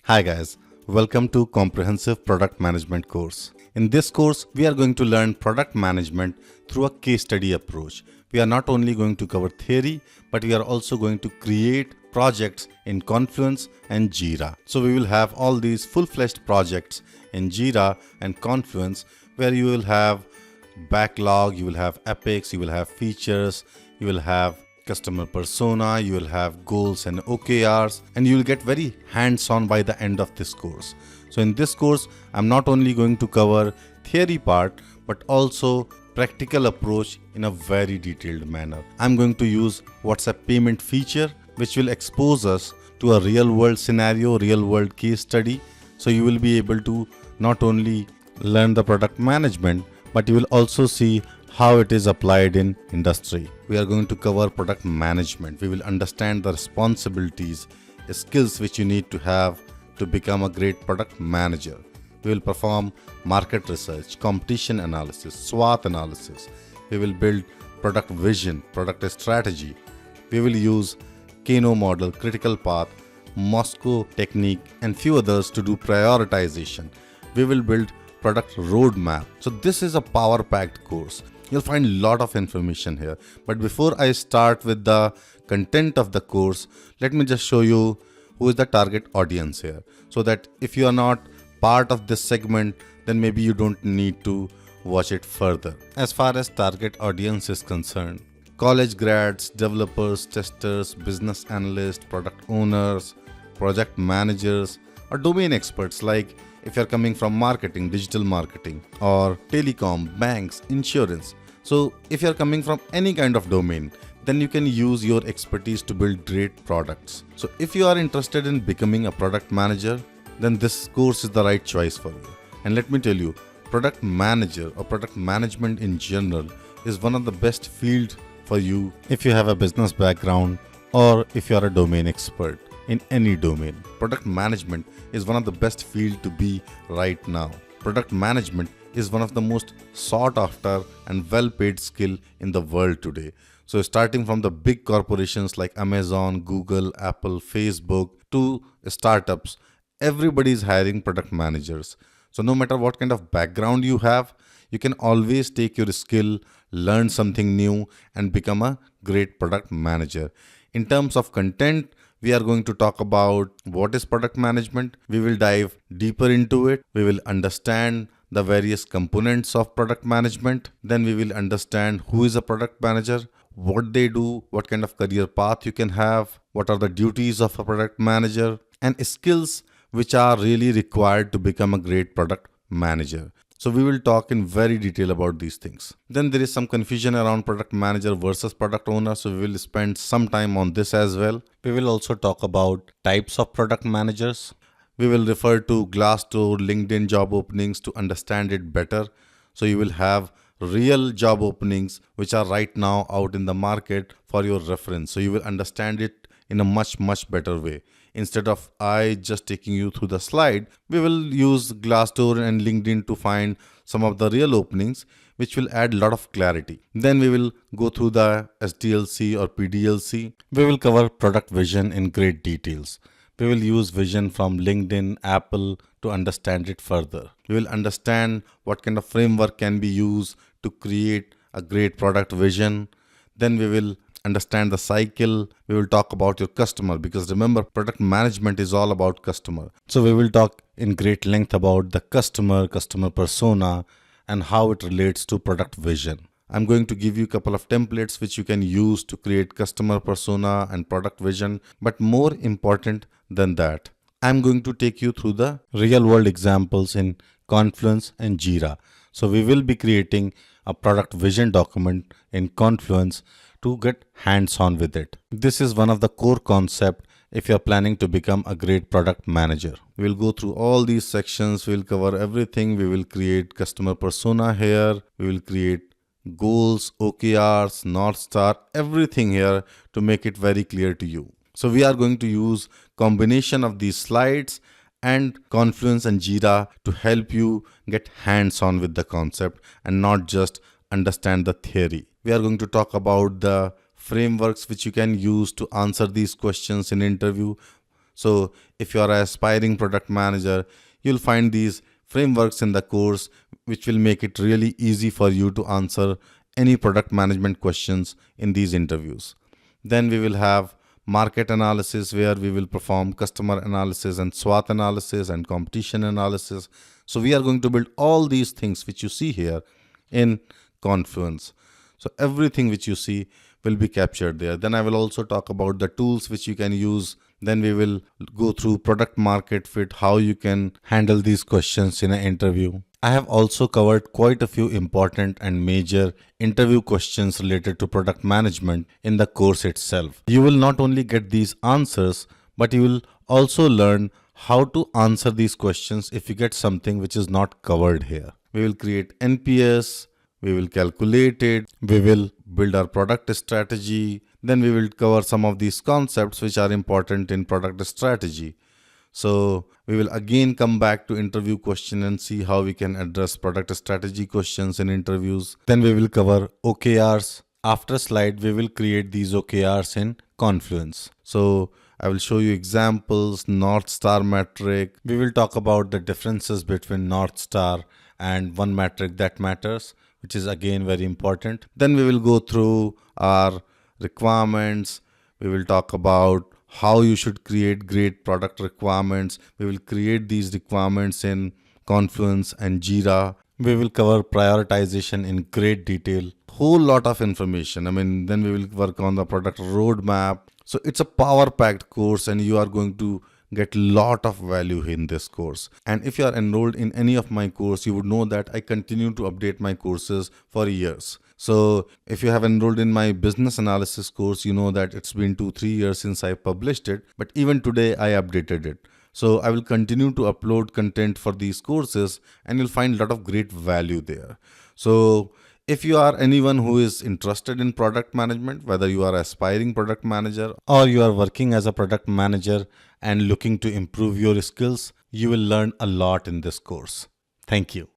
Hi guys, welcome to Comprehensive Product Management course. In this course, we are going to learn product management through a case study approach. We are not only going to cover theory, but we are also going to create projects in Confluence and JIRA. So we will have all these full-fledged projects in JIRA and Confluence where you will have backlog, you will have epics, you will have features, you will have customer persona, you will have goals and OKRs, and you will get very hands-on by the end of this course. So in this course, I'm not only going to cover theory part, but also practical approach in a very detailed manner. I'm going to use WhatsApp payment feature, which will expose us to a real world scenario, real world case study. So you will be able to not only learn the product management, but you will also see how it is applied in industry. We are going to cover product management. We will understand the responsibilities, skills which you need to have to become a great product manager. We will perform market research, competition analysis, SWOT analysis. We will build product vision, product strategy. We will use Kano model, critical path, Moscow technique, and few others to do prioritization. We will build product roadmap. So this is a power-packed course. You'll find a lot of information here. But before I start with the content of the course, let me just show you who is the target audience here. So that if you are not part of this segment, then maybe you don't need to watch it further. As far as target audience is concerned, college grads, developers, testers, business analysts, product owners, project managers, or domain experts like if you're coming from marketing, digital marketing, or telecom, banks, insurance. So if you're coming from any kind of domain, then you can use your expertise to build great products. So if you are interested in becoming a product manager, then this course is the right choice for you. And let me tell you, product manager or product management in general is one of the best fields for you if you have a business background or if you are a domain expert in any domain. Product management is one of the best field to be right now. Product management is one of the most sought after and well paid skill in the world today. So starting from the big corporations like Amazon, Google, Apple, Facebook to startups, everybody is hiring product managers. So no matter what kind of background you have, you can always take your skill, learn something new and become a great product manager. In terms of content, we are going to talk about what is product management. We will dive deeper into it. We will understand the various components of product management. Then we will understand who is a product manager, what they do, what kind of career path you can have, what are the duties of a product manager, and skills which are really required to become a great product manager. So we will talk in very detail about these things. Then there is some confusion around product manager versus product owner. So we will spend some time on this as well. We will also talk about types of product managers. We will refer to Glassdoor, LinkedIn job openings to understand it better. So you will have real job openings which are right now out in the market for your reference. So you will understand it in a much better way. Instead of I just taking you through the slide, we will use Glassdoor and LinkedIn to find some of the real openings, which will add a lot of clarity. Then we will go through the SDLC or PDLC. We will cover product vision in great details. We will use vision from LinkedIn, Apple to understand it further. We will understand what kind of framework can be used to create a great product vision. Then we will understand the cycle. We will talk about your customer because remember, product management is all about customer. So we will talk in great length about the customer persona and how it relates to product vision. I'm going to give you a couple of templates which you can use to create customer persona and product vision. But more important than that, I'm going to take you through the real world examples in Confluence and JIRA. So we will be creating a product vision document in Confluence to get hands-on with it. This is one of the core concepts if you're planning to become a great product manager. We'll go through all these sections. We'll cover everything. We will create customer persona here. We will create goals, OKRs, North Star, everything here to make it very clear to you. So we are going to use combination of these slides and Confluence and JIRA to help you get hands-on with the concept and not just understand the theory. We are going to talk about the frameworks which you can use to answer these questions in interview. So if you are an aspiring product manager, you'll find these frameworks in the course which will make it really easy for you to answer any product management questions in these interviews. Then we will have market analysis, where we will perform customer analysis and SWOT analysis and competition analysis. So we are going to build all these things which you see here in Confluence. So everything which you see will be captured there. Then I will also talk about the tools which you can use. Then we will go through product market fit, how you can handle these questions in an interview. I have also covered quite a few important and major interview questions related to product management in the course itself. You will not only get these answers, but you will also learn how to answer these questions if you get something which is not covered here. We will create NPS, we will calculate it, we will build our product strategy, then we will cover some of these concepts which are important in product strategy. So we will again come back to interview question and see how we can address product strategy questions in interviews. Then we will cover OKRs. After a slide, we will create these OKRs in Confluence. So I will show you examples, North Star metric. We will talk about the differences between North Star and one metric that matters, which is again very important. Then we will go through our requirements. We will talk about how you should create great product requirements. We will create these requirements in Confluence and JIRA. We will cover prioritization in great detail. Whole lot of information. Then we will work on the product roadmap. So it's a power-packed course and you are going to get lot of value in this course. And if you are enrolled in any of my course, you would know that I continue to update my courses for years. So if you have enrolled in my business analysis course, you know that it's been 2-3 years since I published it, but even today I updated it. So I will continue to upload content for these courses and you'll find a lot of great value there. So if you are anyone who is interested in product management, whether you are an aspiring product manager or you are working as a product manager and looking to improve your skills, you will learn a lot in this course. Thank you.